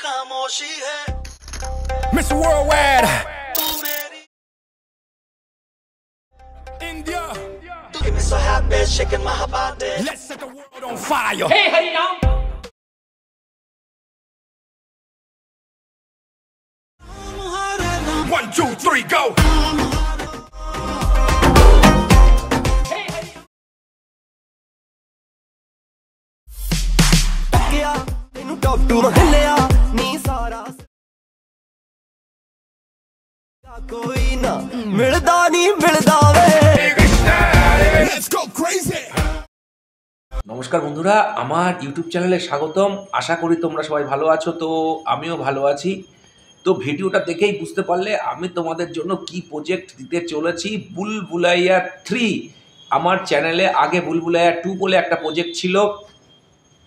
खामोशी है Mr. Worldwide, India, Give me so happy, shaking my body. let's set the world on fire. Hey, Harinam! 1, 2, 3, go. गया तेनू top to महलिया नी सारा कोई ना मिलदा नहीं मिलदा वे Let's go crazy. নমস্কার বন্ধুরা, আমার ইউটিউব চ্যানেলে স্বাগতম। আশা করি তোমরা সবাই ভালো আছো। তো আমিও ভালো আছি। তো ভিডিওটা দেখেই বুঝতে পারলে আমি তোমাদের জন্য কি প্রজেক্ট দিতে চলেছি। বুলবুলাইয়া 3 আমার চ্যানেলে আগে বুলবুলাইয়া 2 বলে একটা প্রজেক্ট ছিল,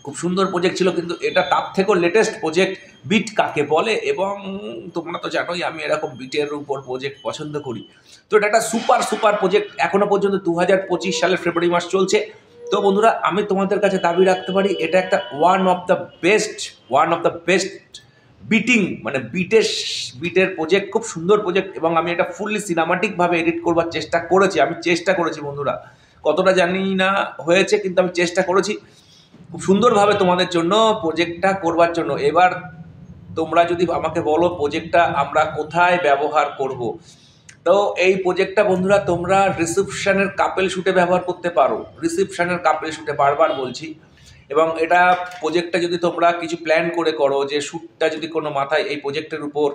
খুব সুন্দর প্রজেক্ট ছিল, কিন্তু এটা তার থেকেও লেটেস্ট প্রজেক্ট। বিট কাকে বলে, এবং তোমরা তো জানোই আমি এরকম বিটের উপর প্রজেক্ট পছন্দ করি। তো এটা একটা সুপার প্রজেক্ট। এখনও পর্যন্ত 2025 সালের ফেব্রুয়ারি মাস চলছে। তো বন্ধুরা, আমি তোমাদের কাছে দাবি রাখতে পারি এটা একটা ওয়ান অফ দ্য বেস্ট বিটের প্রজেক্ট। খুব সুন্দর প্রজেক্ট, এবং আমি এটা ফুললি সিনেমাটিকভাবে এডিট করবার চেষ্টা করেছি বন্ধুরা। কতটা জানি না হয়েছে, কিন্তু আমি চেষ্টা করেছি খুব সুন্দরভাবে তোমাদের জন্য প্রজেক্টটা করবার জন্য। এবার তোমরা যদি আমাকে বলো প্রজেক্টটা আমরা কোথায় ব্যবহার করব, তো এই প্রজেক্টটা বন্ধুরা তোমরা রিসেপশনের কাপেল শুটে ব্যবহার করতে পারো। রিসেপশনের কাপেল শুটে বারবার বলছি। এবং এটা প্রজেক্টটা যদি তোমরা কিছু প্ল্যান করে করো, যে শ্যুটটা যদি কোনো মাথায় এই প্রজেক্টের উপর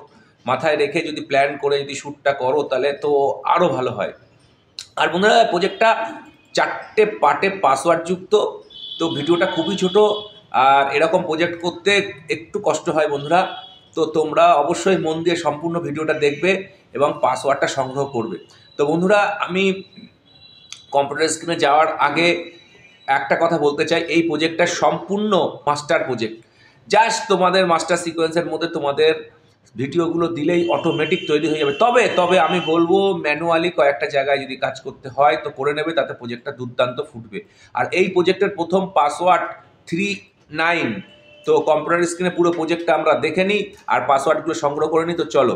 মাথায় রেখে যদি প্ল্যান করে যদি শ্যুটটা করো, তাহলে তো আরও ভালো হয়। আর বন্ধুরা, প্রজেক্টটা 4টে পার্টে পাসওয়ার্ডযুক্ত। তো ভিডিওটা খুবই ছোট, আর এরকম প্রজেক্ট করতে একটু কষ্ট হয় বন্ধুরা। তো তোমরা অবশ্যই মন দিয়ে সম্পূর্ণ ভিডিওটা দেখবে এবং পাসওয়ার্ডটা সংগ্রহ করবে। তো বন্ধুরা, আমি কম্পিউটার স্ক্রিনে যাওয়ার আগে একটা কথা বলতে চাই। এই প্রজেক্টটা সম্পূর্ণ মাস্টার প্রজেক্ট। জাস্ট তোমাদের মাস্টার সিকোয়েন্সের মধ্যে তোমাদের ভিডিওগুলো দিলেই অটোমেটিক তৈরি হয়ে যাবে। তবে আমি বলবো ম্যানুয়ালি কয়েকটা জায়গায় যদি কাজ করতে হয় তো করে নেবে, তাতে প্রজেক্টটা দুর্দান্ত ফুটবে। আর এই প্রজেক্টের প্রথম পাসওয়ার্ড 39। তো কম্পিউটার স্ক্রিনে পুরো প্রজেক্টটা আমরা দেখে নিই আর পাসওয়ার্ডগুলো সংগ্রহ করে নিই। তো চলো।